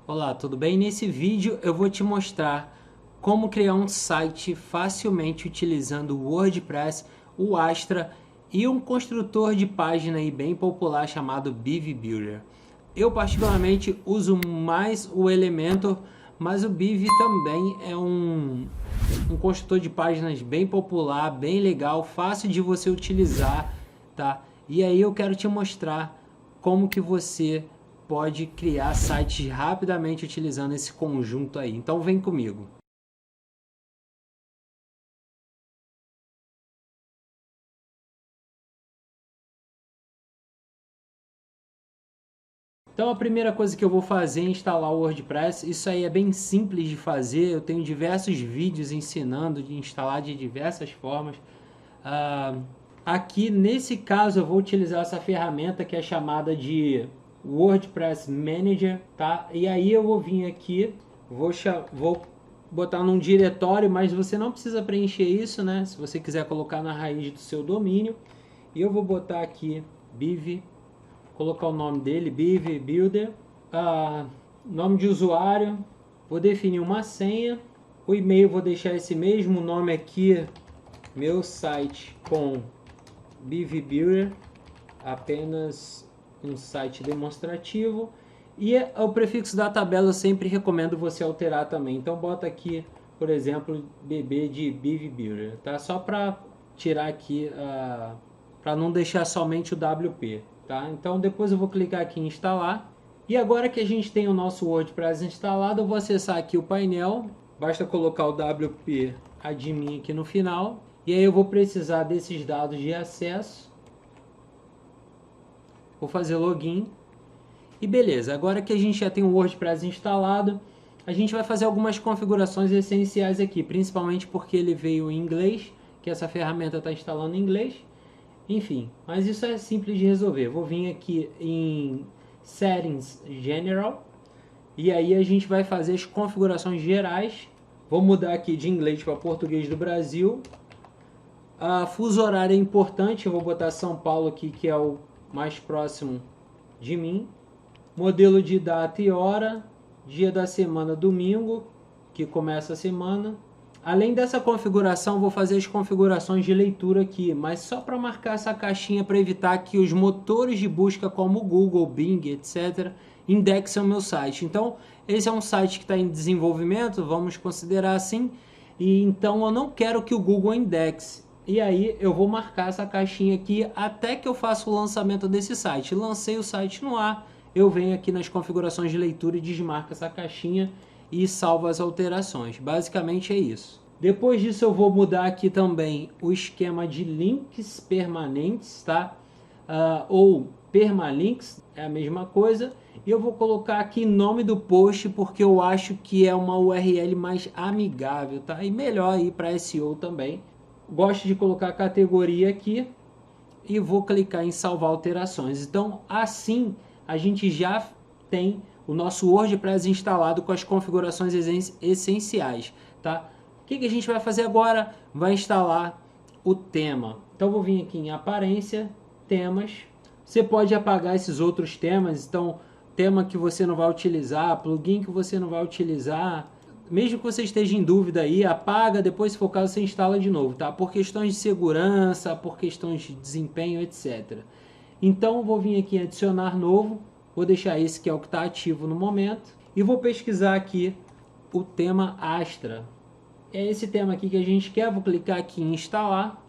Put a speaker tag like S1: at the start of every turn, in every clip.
S1: Olá, tudo bem? Nesse vídeo eu vou te mostrar como criar um site facilmente utilizando o WordPress, o Astra e um construtor de página aí bem popular chamado Div Builder. Eu particularmente uso mais o Elementor, mas o Div também é um construtor de páginas bem popular, bem legal, fácil de você utilizar, tá? E aí eu quero te mostrar como que você pode criar sites rapidamente utilizando esse conjunto aí. Então vem comigo. Então a primeira coisa que eu vou fazer é instalar o WordPress. Isso aí é bem simples de fazer. Eu tenho diversos vídeos ensinando de instalar de diversas formas. Aqui nesse caso eu vou utilizar essa ferramenta que é chamada de WordPress Manager, tá? E aí eu vou vir aqui, vou botar num diretório, mas você não precisa preencher isso, né? Se você quiser colocar na raiz do seu domínio. E eu vou botar aqui Biv, colocar o nome dele, Biv Builder, nome de usuário, vou definir uma senha, o e-mail vou deixar esse mesmo nome aqui, meu site com Biv Builder, apenas um site demonstrativo. E o prefixo da tabela eu sempre recomendo você alterar também. Então bota aqui, por exemplo, bb de Biv Builder, tá? Só para tirar aqui, para não deixar somente o WP, tá? Então depois eu vou clicar aqui em instalar. E agora que a gente tem o nosso WordPress instalado, eu vou acessar aqui o painel. Basta colocar o WP admin aqui no final. E aí eu vou precisar desses dados de acesso. Vou fazer login. E beleza, agora que a gente já tem o WordPress instalado, a gente vai fazer algumas configurações essenciais aqui, principalmente porque ele veio em inglês, que essa ferramenta está instalando em inglês. Enfim, mas isso é simples de resolver. Vou vir aqui em Settings General e aí a gente vai fazer as configurações gerais. Vou mudar aqui de inglês para português do Brasil. A fuso horário é importante, eu vou botar São Paulo aqui, que é o mais próximo de mim. Modelo de data e hora, dia da semana domingo, que começa a semana. Além dessa configuração, vou fazer as configurações de leitura aqui, mas só para marcar essa caixinha para evitar que os motores de busca como Google, Bing, etc., indexem o meu site. Então, esse é um site que está em desenvolvimento, vamos considerar assim, e então eu não quero que o Google indexe. E aí eu vou marcar essa caixinha aqui até que eu faça o lançamento desse site. Lancei o site no ar, eu venho aqui nas configurações de leitura e desmarco essa caixinha e salvo as alterações. Basicamente é isso. Depois disso eu vou mudar aqui também o esquema de links permanentes, tá? Ou permalinks, é a mesma coisa. E eu vou colocar aqui nome do post porque eu acho que é uma URL mais amigável, tá? E melhor aí para SEO também. Gosto de colocar categoria aqui e vou clicar em salvar alterações. Então assim a gente já tem o nosso WordPress instalado com as configurações essenciais, tá? O que a gente vai fazer agora? Vai instalar o tema. Então vou vir aqui em aparência, temas. Você pode apagar esses outros temas, então tema que você não vai utilizar, plugin que você não vai utilizar, mesmo que você esteja em dúvida aí, apaga, depois se for o caso você instala de novo, tá? Por questões de segurança, por questões de desempenho, etc. Então vou vir aqui em adicionar novo, vou deixar esse que é o que está ativo no momento e vou pesquisar aqui o tema Astra. É esse tema aqui que a gente quer, vou clicar aqui em instalar,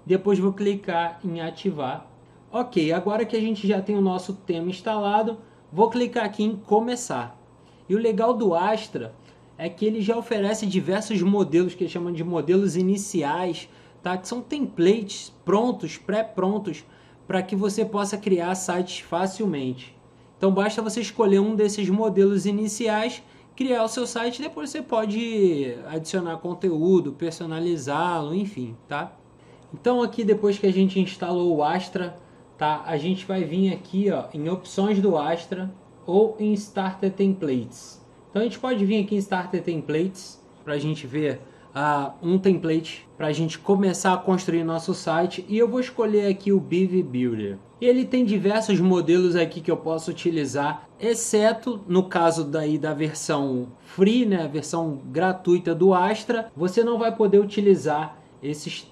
S1: depois vou clicar em ativar. Ok, agora que a gente já tem o nosso tema instalado, vou clicar aqui em começar. E o legal do Astra é que ele já oferece diversos modelos que eles chamam de modelos iniciais, tá? Que são templates prontos, pré-prontos, para que você possa criar sites facilmente. Então basta você escolher um desses modelos iniciais, criar o seu site, depois você pode adicionar conteúdo, personalizá-lo, enfim, tá? Então aqui depois que a gente instalou o Astra, tá? A gente vai vir aqui, ó, em opções do Astra ou em Starter Templates. Então a gente pode vir aqui em Starter Templates para a gente ver um template para a gente começar a construir nosso site, e eu vou escolher aqui o Biv Builder. Ele tem diversos modelos aqui que eu posso utilizar. exceto no caso daí da versão free, né, a versão gratuita do Astra, você não vai poder utilizar esses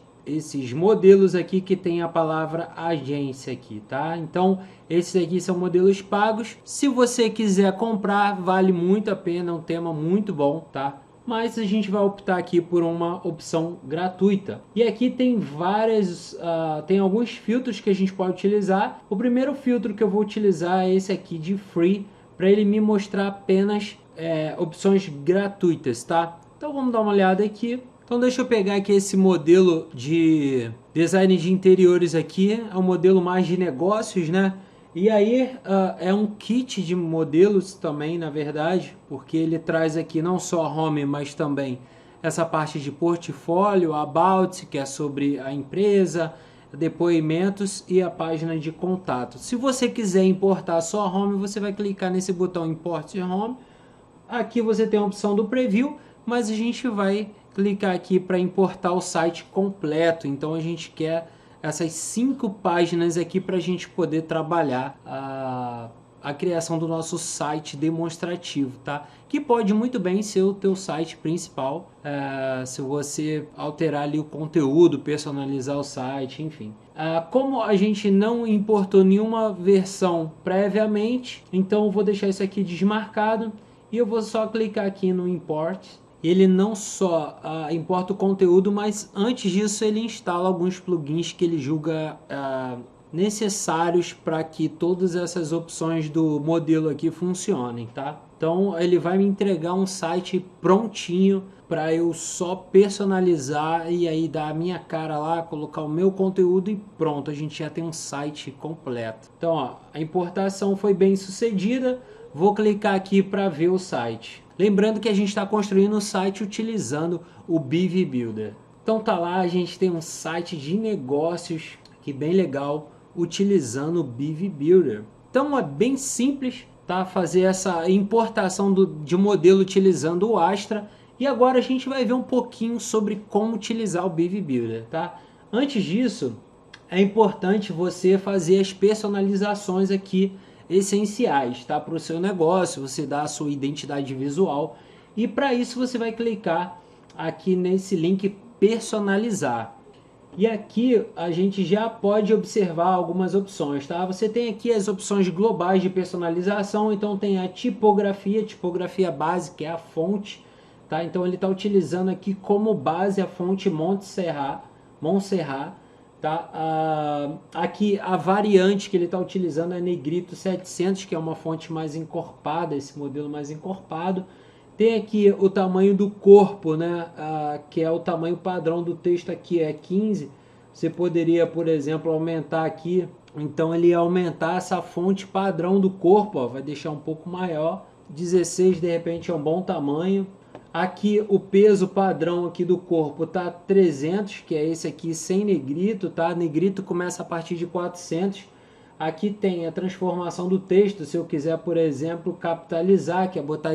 S1: modelos aqui que tem a palavra agência aqui, tá? Então, esses aqui são modelos pagos. Se você quiser comprar, vale muito a pena, é um tema muito bom, tá? Mas a gente vai optar aqui por uma opção gratuita. E aqui tem tem alguns filtros que a gente pode utilizar. O primeiro filtro que eu vou utilizar é esse aqui de free, para ele me mostrar apenas opções gratuitas, tá? Então vamos dar uma olhada aqui. Então deixa eu pegar aqui esse modelo de design de interiores aqui, é um modelo mais de negócios, né? E aí é um kit de modelos também, na verdade, porque ele traz aqui não só a home, mas também essa parte de portfólio, about, que é sobre a empresa, depoimentos e a página de contato. Se você quiser importar só a home, você vai clicar nesse botão Import Home. Aqui você tem a opção do preview, mas a gente vai clicar aqui para importar o site completo. Então a gente quer essas 5 páginas aqui para a gente poder trabalhar a criação do nosso site demonstrativo, tá? Que pode muito bem ser o teu site principal, se você alterar ali o conteúdo, personalizar o site, enfim. Como a gente não importou nenhuma versão previamente, então eu vou deixar isso aqui desmarcado e eu vou só clicar aqui no Import. Ele não só importa o conteúdo, mas antes disso ele instala alguns plugins que ele julga necessários para que todas essas opções do modelo aqui funcionem, tá? Então ele vai me entregar um site prontinho para eu só personalizar e aí dar a minha cara lá, colocar o meu conteúdo e pronto, a gente já tem um site completo. Então ó, a importação foi bem sucedida, vou clicar aqui para ver o site. Lembrando que a gente está construindo o site utilizando o BV Builder. Então tá lá, a gente tem um site de negócios que bem legal utilizando o BV Builder. Então é bem simples, tá? Fazer essa importação de modelo utilizando o Astra. E agora a gente vai ver um pouquinho sobre como utilizar o BV Builder, tá? Antes disso, é importante você fazer as personalizações aqui essenciais, tá? Para o seu negócio, você dá a sua identidade visual e para isso você vai clicar aqui nesse link personalizar. E aqui a gente já pode observar algumas opções, tá? Você tem aqui as opções globais de personalização, então tem a tipografia base, que é a fonte, tá? Então ele está utilizando aqui como base a fonte Montserrat, tá? Aqui a variante que ele está utilizando é Negrito 700, que é uma fonte mais encorpada, esse modelo mais encorpado. Tem aqui o tamanho do corpo, né? Que é o tamanho padrão do texto aqui, é 15. Você poderia, por exemplo, aumentar aqui. Então ele ia aumentar essa fonte padrão do corpo, ó, vai deixar um pouco maior. 16 de repente é um bom tamanho. Aqui o peso padrão aqui do corpo tá 300, que é esse aqui sem negrito, tá? Negrito começa a partir de 400. Aqui tem a transformação do texto, se eu quiser, por exemplo, capitalizar, que é botar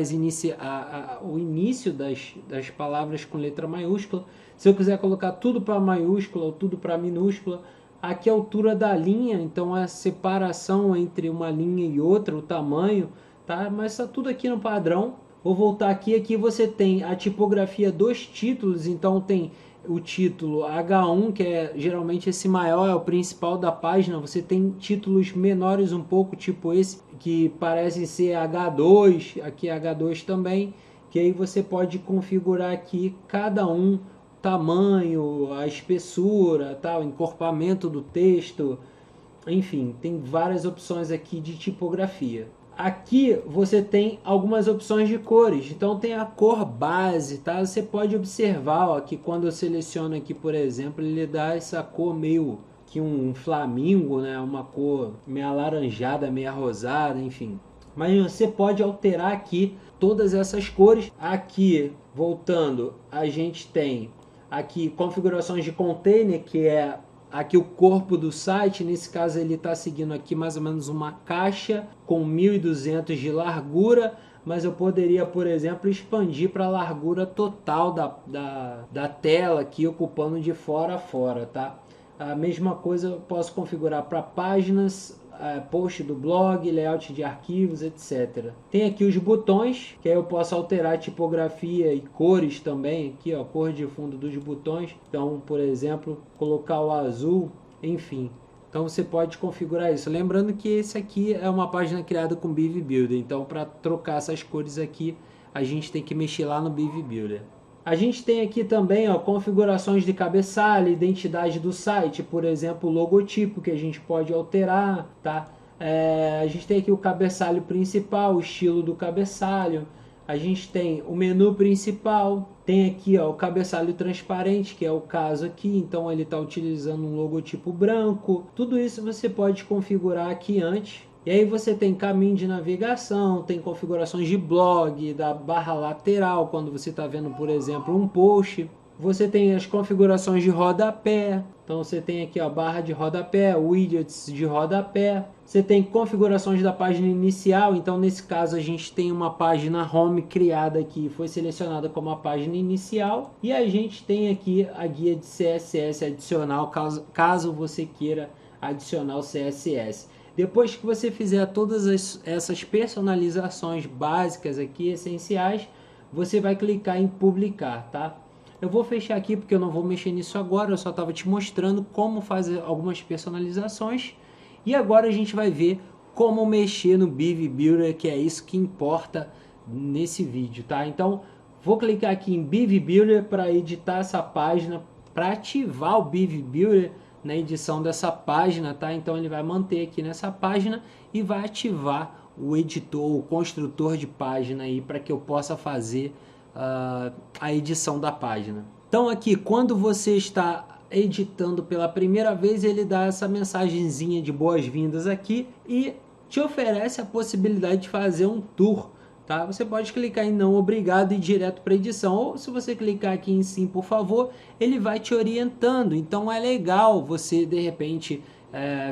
S1: o início das palavras com letra maiúscula. Se eu quiser colocar tudo para maiúscula ou tudo para minúscula. Aqui a altura da linha, então a separação entre uma linha e outra, o tamanho, tá? Mas está tudo aqui no padrão. Vou voltar aqui você tem a tipografia dos títulos, então tem o título H1, que é geralmente esse maior, é o principal da página. Você tem títulos menores um pouco, tipo esse, que parecem ser H2, aqui é H2 também, que aí você pode configurar aqui cada um, tamanho, a espessura, tá? O encorpamento do texto, enfim, tem várias opções aqui de tipografia. Aqui você tem algumas opções de cores, então tem a cor base, tá? Você pode observar, ó, que quando eu seleciono aqui, por exemplo, ele dá essa cor meio que um flamingo, né? Uma cor meio alaranjada, meio rosada, enfim. Mas você pode alterar aqui todas essas cores. Aqui, voltando, a gente tem aqui configurações de container, que é aqui o corpo do site. Nesse caso ele está seguindo aqui mais ou menos uma caixa com 1.200 de largura, mas eu poderia, por exemplo, expandir para a largura total da tela aqui, ocupando de fora a fora, tá? A mesma coisa eu posso configurar para páginas, post do blog, layout de arquivos, etc. Tem aqui os botões, que aí eu posso alterar a tipografia e cores também, aqui ó, cor de fundo dos botões. Então, por exemplo, colocar o azul, enfim. Então você pode configurar isso. Lembrando que esse aqui é uma página criada com Beaver Builder, então para trocar essas cores aqui, a gente tem que mexer lá no Beaver Builder. A gente tem aqui também ó, configurações de cabeçalho, identidade do site, por exemplo, o logotipo que a gente pode alterar, tá? A gente tem aqui o cabeçalho principal, o estilo do cabeçalho. A gente tem o menu principal, tem aqui ó, o cabeçalho transparente, que é o caso aqui, então ele está utilizando um logotipo branco. Tudo isso você pode configurar aqui antes. E aí você tem caminho de navegação, tem configurações de blog, da barra lateral, quando você está vendo, por exemplo, um post. Você tem as configurações de rodapé, então você tem aqui a barra de rodapé, widgets de rodapé. Você tem configurações da página inicial, então nesse caso a gente tem uma página home criada aqui, foi selecionada como a página inicial. E a gente tem aqui a guia de CSS adicional, caso você queira adicionar o CSS. Depois que você fizer todas essas personalizações básicas aqui, essenciais, você vai clicar em publicar, tá? Eu vou fechar aqui porque eu não vou mexer nisso agora, eu só estava te mostrando como fazer algumas personalizações. E agora a gente vai ver como mexer no Beaver Builder, que é isso que importa nesse vídeo, tá? Então, vou clicar aqui em Beaver Builder para editar essa página, para ativar o Beaver Builder na edição dessa página, tá? Então ele vai manter aqui nessa página e vai ativar o editor, o construtor de página aí para que eu possa fazer a edição da página. Então aqui, quando você está editando pela primeira vez, ele dá essa mensagenzinha de boas-vindas aqui e te oferece a possibilidade de fazer um tour. Tá? Você pode clicar em não obrigado e ir direto para edição, ou se você clicar aqui em sim por favor, ele vai te orientando. Então é legal você de repente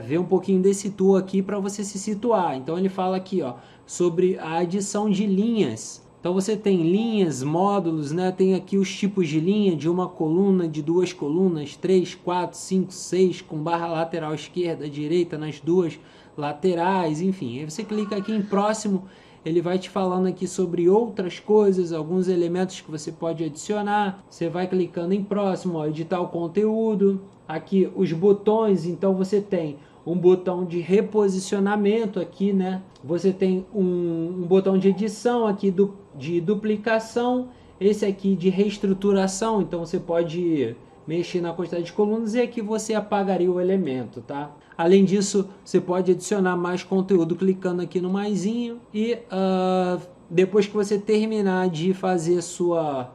S1: ver um pouquinho desse tour aqui para você se situar. Então ele fala aqui ó, sobre a adição de linhas. Então você tem linhas, módulos, né? Tem aqui os tipos de linha, de uma coluna, de duas colunas, 3, 4, 5, 6, com barra lateral esquerda, direita nas duas laterais, enfim. Aí você clica aqui em próximo, ele vai te falando aqui sobre outras coisas, alguns elementos que você pode adicionar. Você vai clicando em próximo, ó, editar o conteúdo. Aqui os botões, então você tem um botão de reposicionamento aqui, né? Você tem um botão de edição aqui de duplicação. Esse aqui de reestruturação, então você pode mexer na quantidade de colunas e aqui você apagaria o elemento, tá? Além disso, você pode adicionar mais conteúdo clicando aqui no maisinho e depois que você terminar de fazer sua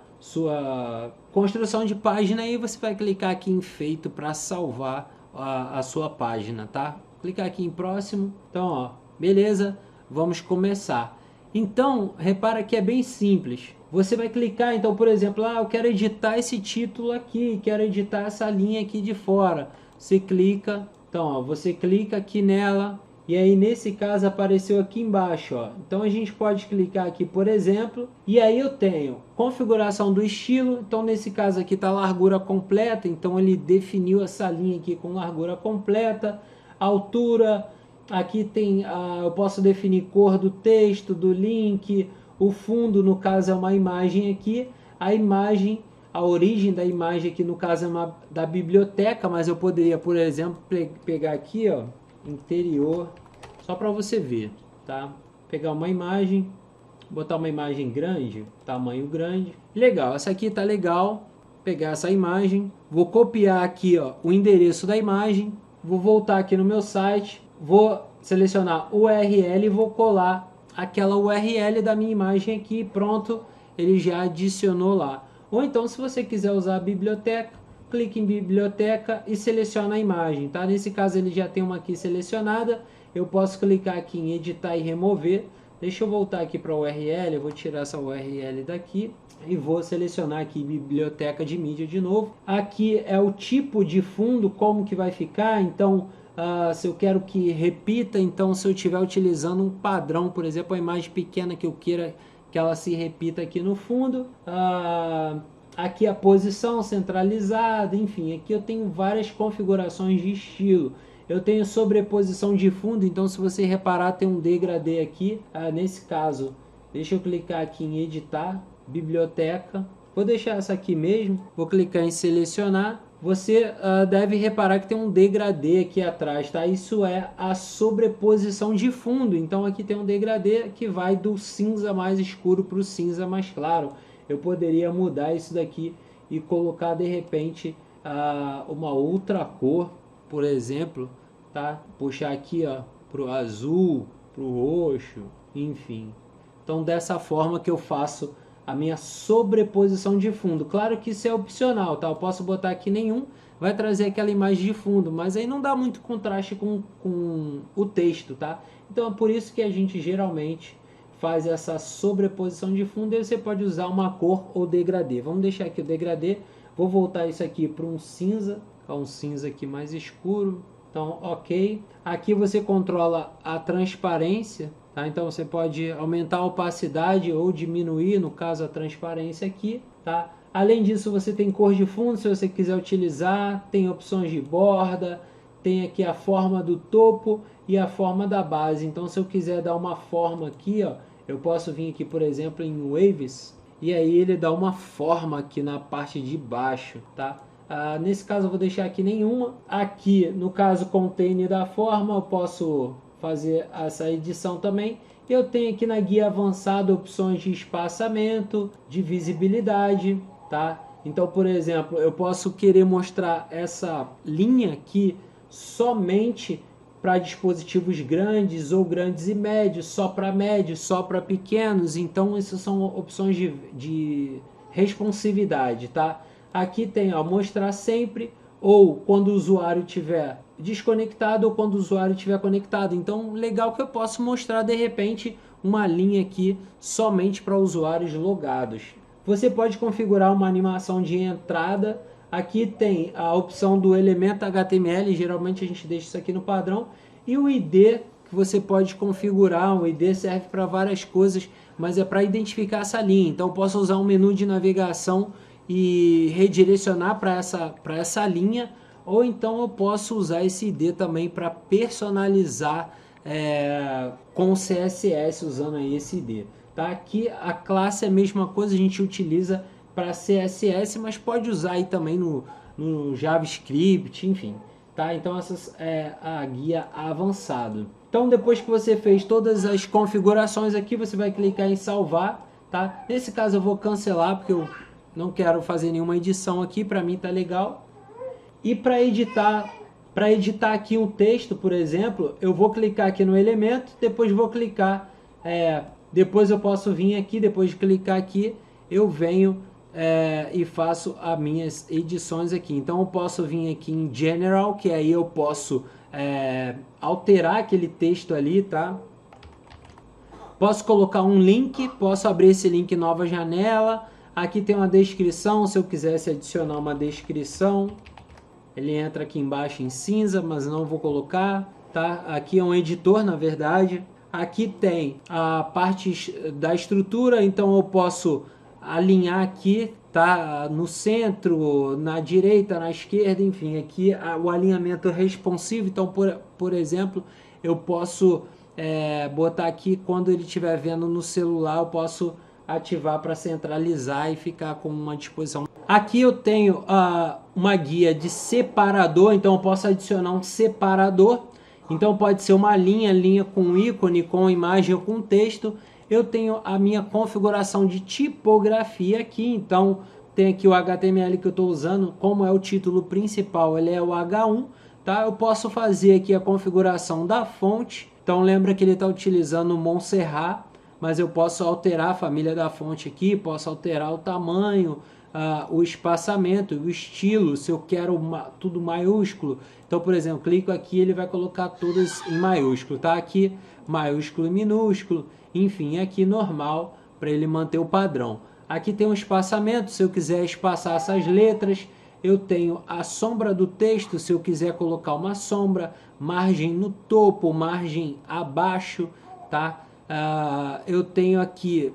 S1: construção de página, aí você vai clicar aqui em feito para salvar a sua página, tá? Clicar aqui em próximo. Então, ó, beleza, vamos começar. Então, repara que é bem simples. Você vai clicar, então, por exemplo, eu quero editar esse título aqui, quero editar essa linha aqui de fora. Você clica, então, ó, você clica aqui nela, e aí nesse caso apareceu aqui embaixo, ó. Então a gente pode clicar aqui, por exemplo, e aí eu tenho configuração do estilo. Então nesse caso aqui está largura completa, então ele definiu essa linha aqui com largura completa. Altura, aqui tem, eu posso definir cor do texto, do link. O fundo, no caso, é uma imagem aqui. A imagem, a origem da imagem aqui, no caso, é da biblioteca, mas eu poderia, por exemplo, pegar aqui, ó, interior, só para você ver, tá? Pegar uma imagem, botar uma imagem grande, tamanho grande. Legal, essa aqui tá legal. Pegar essa imagem, vou copiar aqui, ó, o endereço da imagem, vou voltar aqui no meu site, vou selecionar URL e vou colar aquela URL da minha imagem aqui, pronto, ele já adicionou lá. Ou então, se você quiser usar a biblioteca, clique em biblioteca e seleciona a imagem, tá? Nesse caso ele já tem uma aqui selecionada, eu posso clicar aqui em editar e remover. Deixa eu voltar aqui para a URL, eu vou tirar essa URL daqui e vou selecionar aqui biblioteca de mídia de novo. Aqui é o tipo de fundo, como que vai ficar, então se eu quero que repita, então se eu estiver utilizando um padrão, por exemplo, a imagem pequena que eu queira que ela se repita aqui no fundo, aqui a posição centralizada, enfim, aqui eu tenho várias configurações de estilo. Eu tenho sobreposição de fundo, então se você reparar tem um degradê aqui. Nesse caso, deixa eu clicar aqui em editar, biblioteca. Vou deixar essa aqui mesmo, vou clicar em selecionar. Você deve reparar que tem um degradê aqui atrás, tá? Isso é a sobreposição de fundo. Então aqui tem um degradê que vai do cinza mais escuro para o cinza mais claro. Eu poderia mudar isso daqui e colocar de repente uma outra cor, por exemplo, tá? Puxar aqui, ó, pro azul, pro roxo, enfim. Então dessa forma que eu faço a minha sobreposição de fundo. Claro que isso é opcional, tá? Eu posso botar aqui nenhum, vai trazer aquela imagem de fundo, mas aí não dá muito contraste com o texto, tá? Então é por isso que a gente geralmente faz essa sobreposição de fundo e você pode usar uma cor ou degradê. Vamos deixar aqui o degradê, vou voltar isso aqui para um cinza aqui mais escuro. Então, ok. Aqui você controla a transparência, tá? Então você pode aumentar a opacidade ou diminuir, no caso a transparência aqui, tá? Além disso, você tem cor de fundo, se você quiser utilizar, tem opções de borda, tem aqui a forma do topo e a forma da base. Então, se eu quiser dar uma forma aqui, ó, eu posso vir aqui, por exemplo, em Waves, e aí ele dá uma forma aqui na parte de baixo, tá? Nesse caso eu vou deixar aqui nenhuma. Aqui no caso container da forma eu posso fazer essa edição também. Eu tenho aqui na guia avançada opções de espaçamento, de visibilidade, tá? Então, por exemplo, eu posso querer mostrar essa linha aqui somente para dispositivos grandes ou grandes e médios, só para médios, só para pequenos. Então, essas são opções de responsividade, tá? Aqui tem, ó, mostrar sempre, ou quando o usuário estiver desconectado ou quando o usuário estiver conectado. Então, legal que eu posso mostrar de repente uma linha aqui somente para usuários logados. Você pode configurar uma animação de entrada. Aqui tem a opção do elemento HTML, geralmente a gente deixa isso aqui no padrão, e o ID que você pode configurar. O ID serve para várias coisas, mas é para identificar essa linha. Então, eu posso usar um menu de navegação e redirecionar para essa linha, ou então eu posso usar esse ID também para personalizar com CSS usando aí esse ID. Tá? Aqui a classe é a mesma coisa, a gente utiliza para CSS, mas pode usar aí também no JavaScript, enfim. Tá? Então essa é a guia avançado. Então depois que você fez todas as configurações aqui, você vai clicar em salvar. Tá? Nesse caso eu vou cancelar, porque eu não quero fazer nenhuma edição aqui, para mim tá legal. E para editar aqui um texto, por exemplo, eu vou clicar aqui no elemento, depois vou clicar, depois eu posso vir aqui, depois de clicar aqui, eu venho e faço as minhas edições aqui. Então eu posso vir aqui em General, que aí eu posso alterar aquele texto ali, tá? Posso colocar um link, posso abrir esse link em nova janela. Aqui tem uma descrição, se eu quisesse adicionar uma descrição, ele entra aqui embaixo em cinza, mas não vou colocar, tá? Aqui é um editor, na verdade. Aqui tem a parte da estrutura, então eu posso alinhar aqui, tá? No centro, na direita, na esquerda, enfim, aqui o alinhamento responsivo. Então, por exemplo, eu posso botar aqui, quando ele estiver vendo no celular, eu posso ativar para centralizar e ficar com uma disposição. Aqui eu tenho uma guia de separador, então eu posso adicionar um separador. Então pode ser uma linha com ícone, com imagem ou com texto. Eu tenho a minha configuração de tipografia aqui, então tem aqui o HTML que eu estou usando, como é o título principal, ele é o H1, tá? Eu posso fazer aqui a configuração da fonte, então lembra que ele está utilizando o Montserrat, mas eu posso alterar a família da fonte aqui, posso alterar o tamanho, o espaçamento, o estilo, se eu quero tudo maiúsculo. Então, por exemplo, clico aqui, ele vai colocar todas em maiúsculo, tá? Aqui, maiúsculo e minúsculo, enfim, aqui normal, para ele manter o padrão. Aqui tem um espaçamento, se eu quiser espaçar essas letras. Eu tenho a sombra do texto, se eu quiser colocar uma sombra, margem no topo, margem abaixo, tá? Eu tenho aqui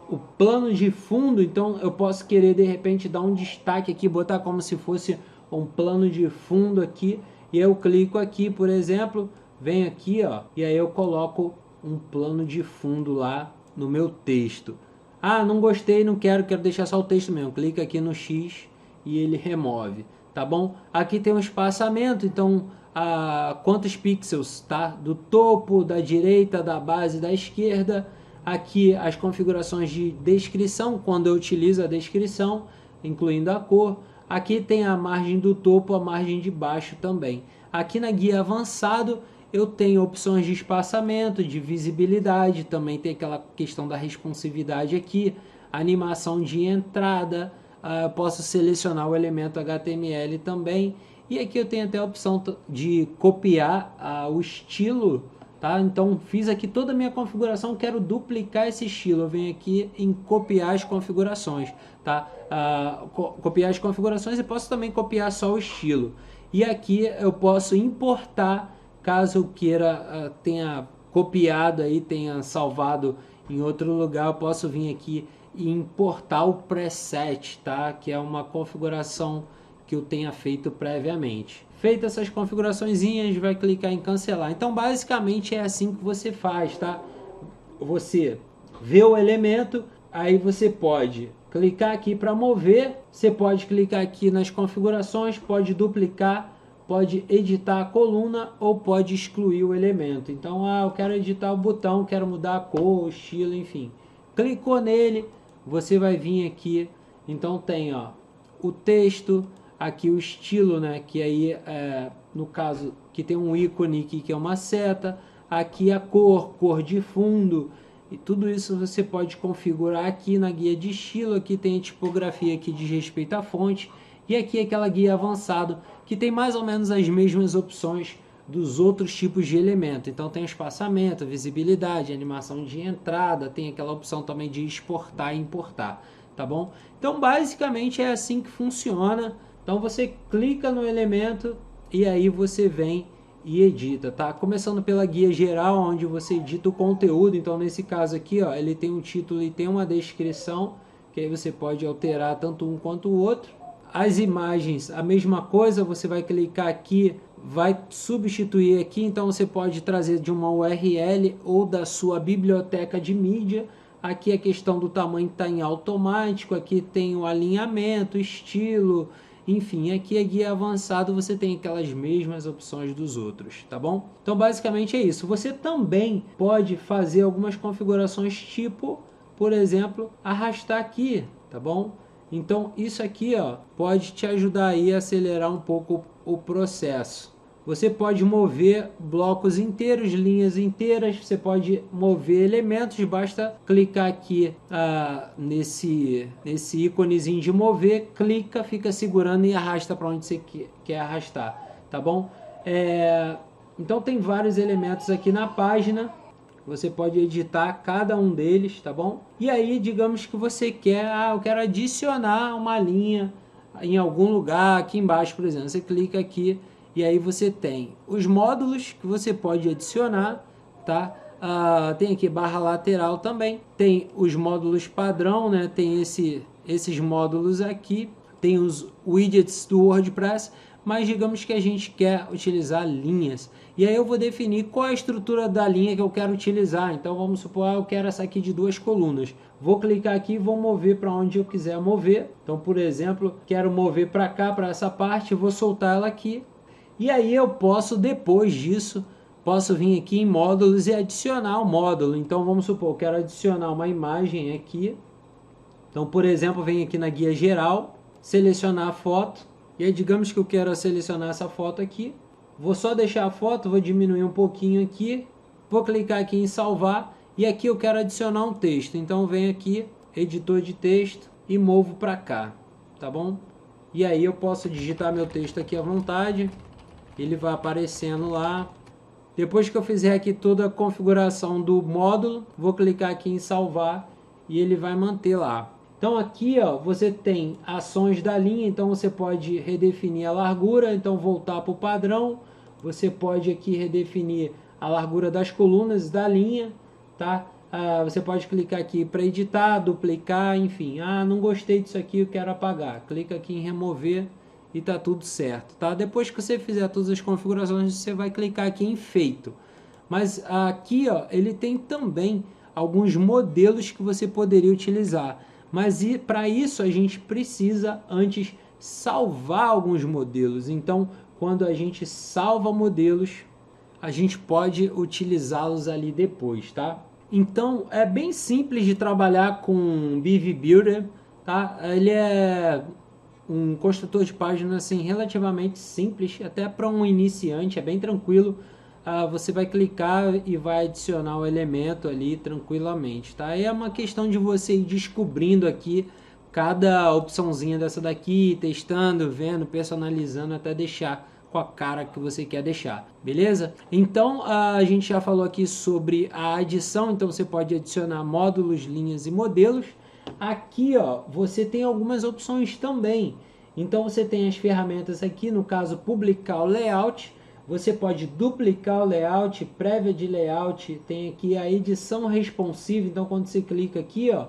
S1: o plano de fundo, então eu posso querer de repente dar um destaque aqui, botar como se fosse um plano de fundo aqui, E eu clico aqui, por exemplo, venho aqui, ó, e aí eu coloco um plano de fundo lá no meu texto. Ah, não gostei, não quero, quero deixar só o texto mesmo. Clica aqui no X e ele remove, tá bom? Aqui tem um espaçamento, então quantos pixels, tá? Do topo, da direita, da base, da esquerda. Aqui as configurações de descrição, quando eu utilizo a descrição, incluindo a cor. Aqui tem a margem do topo, a margem de baixo também. Aqui na guia avançado eu tenho opções de espaçamento, de visibilidade, também tem aquela questão da responsividade aqui, animação de entrada, posso selecionar o elemento HTML também, e aqui eu tenho até a opção de copiar o estilo, tá? Então fiz aqui toda a minha configuração, quero duplicar esse estilo, eu venho aqui em copiar as configurações, tá? Copiar as configurações e posso também copiar só o estilo. E aqui eu posso importar, caso eu queira, tenha copiado aí, tenha salvado em outro lugar, eu posso vir aqui e importar o preset, tá? Que é uma configuração que eu tenha feito previamente. Feitas essas configurações, vai clicar em cancelar. Então basicamente é assim que você faz, tá? Você vê o elemento, aí você pode clicar aqui para mover, você pode clicar aqui nas configurações, pode duplicar, pode editar a coluna ou pode excluir o elemento. Então, eu quero editar o botão, quero mudar a cor, o estilo, enfim. Clicou nele, você vai vir aqui, então tem, ó, o texto, aqui o estilo, né, que aí, no caso, que tem um ícone aqui que é uma seta, aqui a cor de fundo, e tudo isso você pode configurar aqui na guia de estilo. Aqui tem a tipografia que diz respeito à fonte, e aqui aquela guia avançado, que tem mais ou menos as mesmas opções dos outros tipos de elemento. Então tem espaçamento, visibilidade, animação de entrada, tem aquela opção também de exportar e importar, tá bom? Então basicamente é assim que funciona. Então você clica no elemento e aí você vem e edita, tá? Começando pela guia geral, onde você edita o conteúdo. Então nesse caso aqui, ó, ele tem um título e tem uma descrição, que aí você pode alterar tanto um quanto o outro. As imagens, a mesma coisa, você vai clicar aqui, vai substituir aqui, então você pode trazer de uma URL ou da sua biblioteca de mídia. Aqui a questão do tamanho está em automático, aqui tem o alinhamento, estilo, enfim, aqui a guia avançado você tem aquelas mesmas opções dos outros, tá bom? Então basicamente é isso. Você também pode fazer algumas configurações tipo, por exemplo, arrastar aqui, tá bom? Então isso aqui, ó, pode te ajudar aí a acelerar um pouco o processo. Você pode mover blocos inteiros, linhas inteiras, você pode mover elementos, basta clicar aqui nesse íconezinho de mover, clica, fica segurando e arrasta para onde você quer arrastar, tá bom? Então tem vários elementos aqui na página, você pode editar cada um deles, tá bom? E aí, digamos que você quer, eu quero adicionar uma linha em algum lugar, aqui embaixo, por exemplo, você clica aqui, e aí você tem os módulos que você pode adicionar, tá? Tem aqui barra lateral também, tem os módulos padrão, né? Tem esses módulos aqui, tem os widgets do WordPress, mas digamos que a gente quer utilizar linhas. E aí eu vou definir qual é a estrutura da linha que eu quero utilizar. Então vamos supor, eu quero essa aqui de 2 colunas. Vou clicar aqui e vou mover para onde eu quiser mover. Então, por exemplo, quero mover para cá, para essa parte, vou soltar ela aqui. E aí eu posso, depois disso, posso vir aqui em módulos e adicionar o módulo. Então vamos supor, eu quero adicionar uma imagem aqui. Então, por exemplo, venho aqui na guia geral, selecionar a foto. E aí digamos que eu quero selecionar essa foto aqui. Vou só deixar a foto, vou diminuir um pouquinho aqui. Vou clicar aqui em salvar. E aqui eu quero adicionar um texto. Então eu venho aqui, editor de texto, e movo para cá, tá bom? E aí eu posso digitar meu texto aqui à vontade. Ele vai aparecendo lá. Depois que eu fizer aqui toda a configuração do módulo, vou clicar aqui em salvar e ele vai manter lá. Então aqui, ó, você tem ações da linha, então você pode redefinir a largura, então voltar para o padrão. Você pode aqui redefinir a largura das colunas da linha, tá? Você pode clicar aqui para editar, duplicar, enfim. Não gostei disso aqui, eu quero apagar. Clica aqui em remover e tá tudo certo, tá? Depois que você fizer todas as configurações, você vai clicar aqui em feito. Mas aqui, ó, ele tem também alguns modelos que você poderia utilizar. Mas para isso a gente precisa antes salvar alguns modelos. Então, quando a gente salva modelos, a gente pode utilizá-los ali depois, tá? Então, é bem simples de trabalhar com Beaver Builder, tá? Ele é um construtor de página assim relativamente simples, até para um iniciante, é bem tranquilo. Você vai clicar e vai adicionar o elemento ali tranquilamente, tá? É uma questão de você ir descobrindo aqui cada opçãozinha dessa daqui, testando, vendo, personalizando até deixar com a cara que você quer deixar, beleza? Então a gente já falou aqui sobre a adição, então você pode adicionar módulos, linhas e modelos. Aqui, ó, você tem algumas opções também. Então você tem as ferramentas aqui, no caso publicar o layout. Você pode duplicar o layout, prévia de layout, tem aqui a edição responsiva. Então quando você clica aqui, ó,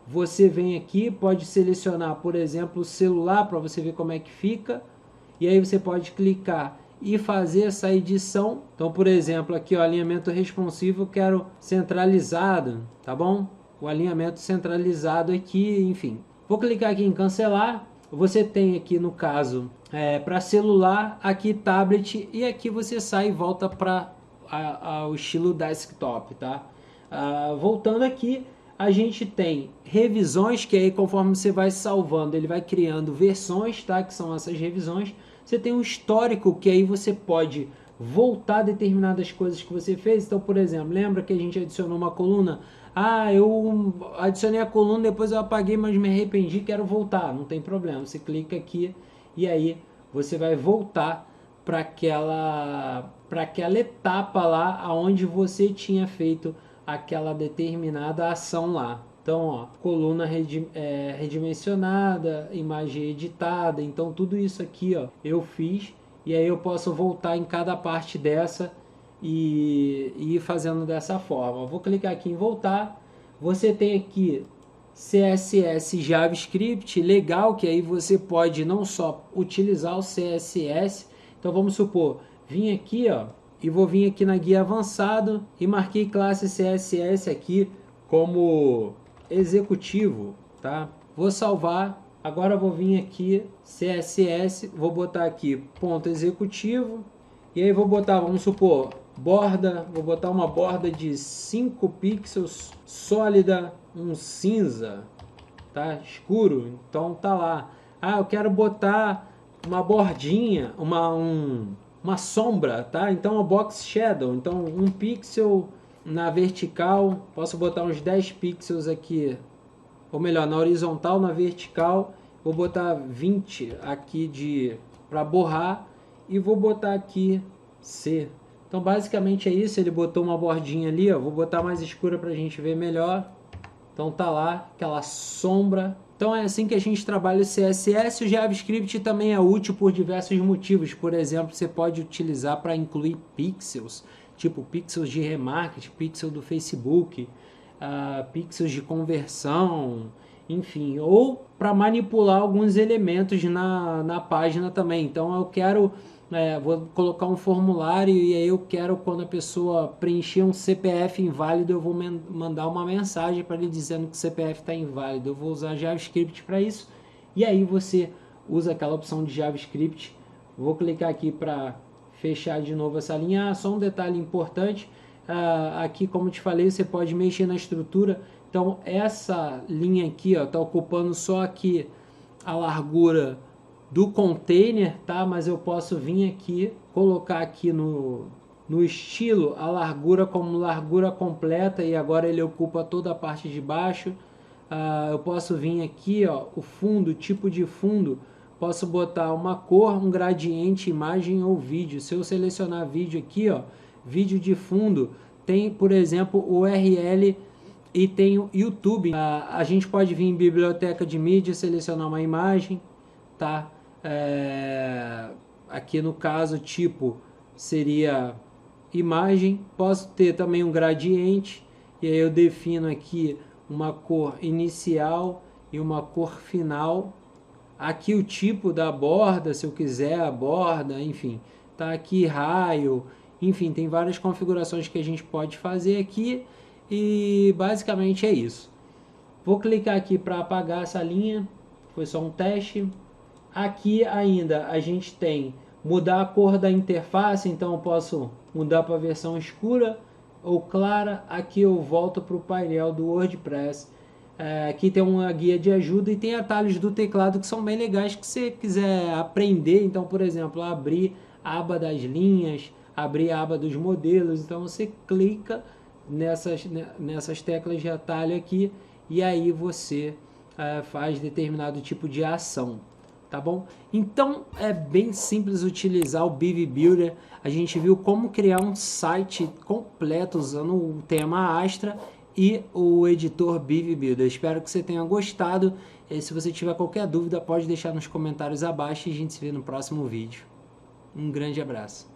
S1: você vem aqui, pode selecionar, por exemplo, o celular para você ver como é que fica. E aí você pode clicar e fazer essa edição. Então, por exemplo, aqui o alinhamento responsivo eu quero centralizado, tá bom? O alinhamento centralizado aqui, enfim. Vou clicar aqui em cancelar. Você tem aqui no caso para celular, aqui tablet, e aqui você sai e volta para o estilo desktop, tá? Voltando aqui, a gente tem revisões, que aí conforme você vai salvando, ele vai criando versões, tá? Que são essas revisões. Você tem um histórico, que aí você pode voltar a determinadas coisas que você fez. Então, por exemplo, lembra que a gente adicionou uma coluna? Eu adicionei a coluna, depois eu apaguei, mas me arrependi, quero voltar. Não tem problema, você clica aqui e aí você vai voltar para aquela etapa lá onde você tinha feito aquela determinada ação lá. Então, ó, coluna redimensionada, imagem editada, então tudo isso aqui, ó, eu fiz, e aí eu posso voltar em cada parte dessa e ir fazendo dessa forma. Eu vou clicar aqui em voltar. Você tem aqui CSS JavaScript, legal, que aí você pode não só utilizar o CSS. Então vamos supor, vim aqui, ó, e vou vir aqui na guia avançado e marquei classe CSS aqui como executivo, tá? Vou salvar. Agora vou vir aqui CSS, vou botar aqui ponto executivo, e aí vou botar, vamos supor, borda, vou botar uma borda de 5 pixels sólida, um cinza, tá? Escuro, então tá lá. Eu quero botar uma bordinha, uma sombra, tá? Então a box shadow, então 1 pixel na vertical, posso botar uns 10 pixels aqui, ou melhor, na horizontal, na vertical, vou botar 20 aqui para borrar, e vou botar aqui C. Então basicamente é isso, ele botou uma bordinha ali, ó, vou botar mais escura para a gente ver melhor. Então tá lá, aquela sombra. Então é assim que a gente trabalha o CSS. O JavaScript também é útil por diversos motivos. Por exemplo, você pode utilizar para incluir pixels, tipo pixels de remarketing, pixel do Facebook, pixels de conversão, enfim, ou para manipular alguns elementos na página também. Então eu quero, vou colocar um formulário e aí eu quero, quando a pessoa preencher um CPF inválido, eu vou mandar uma mensagem para ele dizendo que o CPF está inválido. Eu vou usar JavaScript para isso, e aí você usa aquela opção de JavaScript. Vou clicar aqui para fechar de novo essa linha. Só um detalhe importante, aqui, como te falei, você pode mexer na estrutura. Então essa linha aqui está ocupando só aqui a largura do container, tá? Mas eu posso vir aqui, colocar aqui no estilo a largura como largura completa, e agora ele ocupa toda a parte de baixo. Eu posso vir aqui, ó, o fundo, tipo de fundo, posso botar uma cor, um gradiente, imagem ou vídeo. Se eu selecionar vídeo aqui, ó, vídeo de fundo, tem, por exemplo, o URL e tem o YouTube. A gente pode vir em biblioteca de mídia, selecionar uma imagem, tá? Aqui no caso, tipo, seria imagem. Posso ter também um gradiente, e aí eu defino aqui uma cor inicial e uma cor final, Aqui o tipo da borda, se eu quiser a borda, enfim. Tá aqui raio, enfim, tem várias configurações que a gente pode fazer aqui e basicamente é isso. Vou clicar aqui para apagar essa linha, foi só um teste. Aqui ainda a gente tem mudar a cor da interface, então eu posso mudar para a versão escura ou clara. Aqui eu volto para o painel do WordPress. Aqui tem uma guia de ajuda e tem atalhos do teclado que são bem legais que você quiser aprender. Então, por exemplo, abrir a aba das linhas, abrir a aba dos modelos. Então você clica nessas teclas de atalho aqui e aí você faz determinado tipo de ação. Tá bom? Então é bem simples utilizar o BV Builder. A gente viu como criar um site completo usando o tema Astra e o editor BV Builder. Espero que você tenha gostado. Se você tiver qualquer dúvida, pode deixar nos comentários abaixo e a gente se vê no próximo vídeo. Um grande abraço.